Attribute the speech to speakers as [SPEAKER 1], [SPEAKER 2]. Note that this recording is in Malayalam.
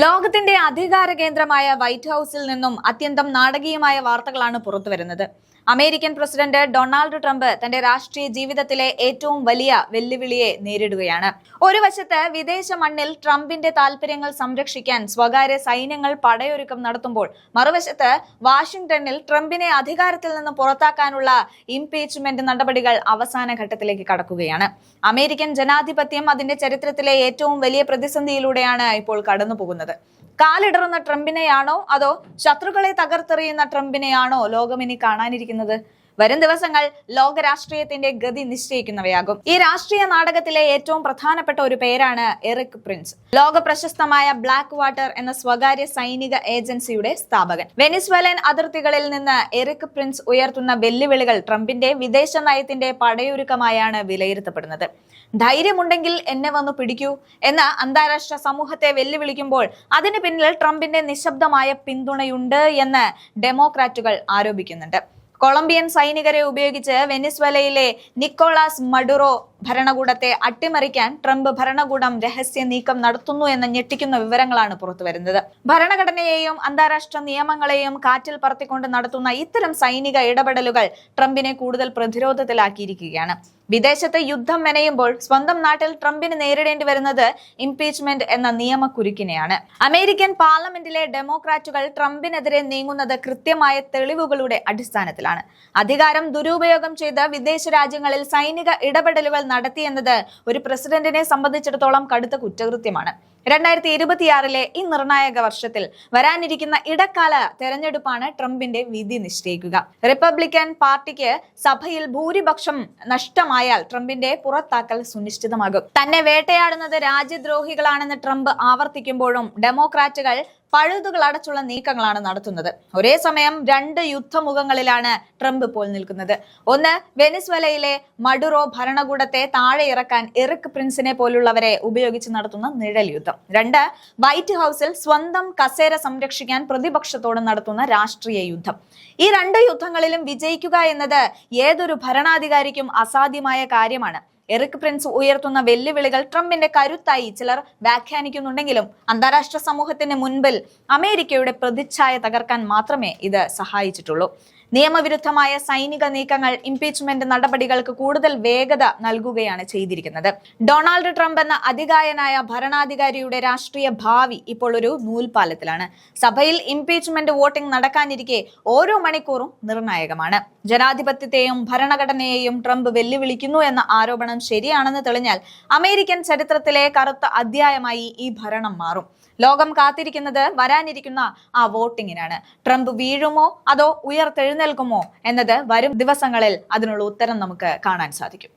[SPEAKER 1] ലോകത്തിന്റെ അധികാര കേന്ദ്രമായ വൈറ്റ് ഹൌസിൽ നിന്നും അത്യന്തം നാടകീയമായ വാർത്തകളാണ് പുറത്തുവരുന്നത്. അമേരിക്കൻ പ്രസിഡന്റ് ഡൊണാൾഡ് ട്രംപ് തന്റെ രാഷ്ട്രീയ ജീവിതത്തിലെ ഏറ്റവും വലിയ വെല്ലുവിളിയെ നേരിടുകയാണ്. ഒരു വശത്ത് വിദേശ മണ്ണിൽ ട്രംപിന്റെ താൽപര്യങ്ങൾ സംരക്ഷിക്കാൻ സ്വകാര്യ സൈന്യങ്ങൾ പടയൊരുക്കം നടത്തുമ്പോൾ, മറുവശത്ത് വാഷിംഗ്ടണിൽ ട്രംപിനെ അധികാരത്തിൽ നിന്ന് പുറത്താക്കാനുള്ള ഇംപീച്ച്മെന്റ് നടപടികൾ അവസാന ഘട്ടത്തിലേക്ക് കടക്കുകയാണ്. അമേരിക്കൻ ജനാധിപത്യം അതിന്റെ ചരിത്രത്തിലെ ഏറ്റവും വലിയ പ്രതിസന്ധിയിലൂടെയാണ് ഇപ്പോൾ കടന്നുപോകുന്നത്. കാലിടറുന്ന ട്രംപിനെയാണോ അതോ ശത്രുക്കളെ തകർത്തെറിയുന്ന ട്രംപിനെയാണോ ലോകം ഇനി കാണാനിരിക്കുന്നത്? വരും ദിവസങ്ങൾ ലോക രാഷ്ട്രീയത്തിന്റെ ഗതി നിശ്ചയിക്കുന്നവയാകും. ഈ രാഷ്ട്രീയ നാടകത്തിലെ ഏറ്റവും പ്രധാനപ്പെട്ട ഒരു പേരാണ് എറിക് പ്രിൻസ്, ലോക പ്രശസ്തമായ ബ്ലാക്ക് വാട്ടർ എന്ന സ്വകാര്യ സൈനിക ഏജൻസിയുടെ സ്ഥാപകൻ. വെനിസ്വേലൻ അതിർത്തികളിൽ നിന്ന് എറിക് പ്രിൻസ് ഉയർത്തുന്ന വെല്ലുവിളികൾ ട്രംപിന്റെ വിദേശ നയത്തിന്റെ പടയൊരുക്കമായാണ് വിലയിരുത്തപ്പെടുന്നത്. ധൈര്യമുണ്ടെങ്കിൽ എന്നെ വന്നു പിടിക്കൂ എന്ന അന്താരാഷ്ട്ര സമൂഹത്തെ വെല്ലുവിളിക്കുമ്പോൾ അതിന് പിന്നിൽ ട്രംപിന്റെ നിശബ്ദമായ പിന്തുണയുണ്ട് എന്ന് ഡെമോക്രാറ്റുകൾ ആരോപിക്കുന്നുണ്ട്. കൊളംബിയൻ സൈനികരെ ഉപയോഗിച്ച് വെനിസ്വേലയിലെ നിക്കോളാസ് മഡുറോ ഭരണകൂടത്തെ അട്ടിമറിക്കാൻ ട്രംപ് ഭരണകൂടം രഹസ്യ നീക്കം നടത്തുന്നു എന്ന ഞെട്ടിക്കുന്ന വിവരങ്ങളാണ് പുറത്തുവരുന്നത്. ഭരണഘടനയെയും അന്താരാഷ്ട്ര നിയമങ്ങളെയും കാറ്റിൽ പറത്തിക്കൊണ്ട് നടത്തുന്ന ഇത്തരം സൈനിക ഇടപെടലുകൾ ട്രംപിനെ കൂടുതൽ പ്രതിരോധത്തിലാക്കിയിരിക്കുകയാണ്. വിദേശത്ത് യുദ്ധം മെനയുമ്പോൾ സ്വന്തം നാട്ടിൽ ട്രംപിന് നേരിടേണ്ടി വരുന്നത് ഇംപീച്ച്മെന്റ് എന്ന നിയമക്കുരുക്കിനെയാണ്. അമേരിക്കൻ പാർലമെന്റിലെ ഡെമോക്രാറ്റുകൾ ട്രംപിനെതിരെ നീങ്ങുന്നത് കൃത്യമായ തെളിവുകളുടെ അടിസ്ഥാനത്തിലാണ്. അധികാരം ദുരുപയോഗം ചെയ്ത് വിദേശ രാജ്യങ്ങളിൽ സൈനിക ഇടപെടലുകൾ നടത്തിയെന്നത് ഒരു പ്രസിഡന്റിനെ സംബന്ധിച്ചിടത്തോളം കടുത്ത കുറ്റകൃത്യമാണ്. 2026 ഈ നിർണായക വർഷത്തിൽ വരാനിരിക്കുന്ന ഇടക്കാല തെരഞ്ഞെടുപ്പാണ് ട്രംപിന്റെ വിധി നിശ്ചയിക്കുക. റിപ്പബ്ലിക്കൻ പാർട്ടിക്ക് സഭയിൽ ഭൂരിപക്ഷം നഷ്ടമായാൽ ട്രംപിന്റെ പുറത്താക്കൽ സുനിശ്ചിതമാകും. തന്നെ വേട്ടയാടുന്നത് രാജ്യദ്രോഹികളാണെന്ന് ട്രംപ് ആവർത്തിക്കുമ്പോഴും ഡെമോക്രാറ്റുകൾ പഴുതുകൾ അടച്ചുള്ള നീക്കങ്ങളാണ് നടത്തുന്നത്. ഒരേ സമയം രണ്ട് യുദ്ധമുഖങ്ങളിലാണ് ട്രംപ് ഇപ്പോൾ നിൽക്കുന്നത്. ഒന്ന്, വെനിസ്വേലയിലെ മഡുറോ ഭരണകൂടത്തെ താഴെ ഇറക്കാൻ എറിക് പ്രിൻസിനെ പോലുള്ളവരെ ഉപയോഗിച്ച് നടത്തുന്ന നിഴൽ യുദ്ധം. രണ്ട്, വൈറ്റ് ഹൌസിൽ സ്വന്തം കസേര സംരക്ഷിക്കാൻ പ്രതിപക്ഷത്തോട് നടത്തുന്ന രാഷ്ട്രീയ യുദ്ധം. ഈ രണ്ട് യുദ്ധങ്ങളിലും വിജയിക്കുക എന്നത് ഏതൊരു ഭരണാധികാരിക്കും അസാധ്യമായ കാര്യമാണ്. എറിക് പ്രിൻസ് ഉയർത്തുന്ന വെല്ലുവിളികൾ ട്രംപിന്റെ കരുത്തായി ചിലർ വ്യാഖ്യാനിക്കുന്നുണ്ടെങ്കിലും അന്താരാഷ്ട്ര സമൂഹത്തിന് മുൻപിൽ അമേരിക്കയുടെ പ്രതിച്ഛായ തകർക്കാൻ മാത്രമേ ഇത് സഹായിച്ചിട്ടുള്ളൂ. നിയമവിരുദ്ധമായ സൈനിക നീക്കങ്ങൾ ഇംപീച്ച്മെന്റ് നടപടികൾക്ക് കൂടുതൽ വേഗത നൽകുകയാണ് ചെയ്തിരിക്കുന്നത്. ഡൊണാൾഡ് ട്രംപ് എന്ന അതികായനായ ഭരണാധികാരിയുടെ രാഷ്ട്രീയ ഭാവി ഇപ്പോൾ ഒരു നൂൽപാലത്തിലാണ്. സഭയിൽ ഇംപീച്ച്മെന്റ് വോട്ടിംഗ് നടക്കാനിരിക്കെ ഓരോ മണിക്കൂറും നിർണായകമാണ്. ജനാധിപത്യത്തെയും ഭരണഘടനയെയും ട്രംപ് വെല്ലുവിളിക്കുന്നു എന്ന ആരോപണം ശരിയാണെന്ന് തെളിഞ്ഞാൽ അമേരിക്കൻ ചരിത്രത്തിലെ കറുത്ത അധ്യായമായി ഈ ഭരണം മാറും. ലോകം കാത്തിരിക്കുന്നത് വരാനിരിക്കുന്ന ആ വോട്ടിങ്ങിനാണ്. ട്രംപ് വീഴുമോ അതോ ഉയർത്തെഴുന്നേൽക്കുമോ എന്നത് വരും ദിവസങ്ങളിൽ അതിനുള്ള ഉത്തരം നമുക്ക് കാണാൻ സാധിക്കും.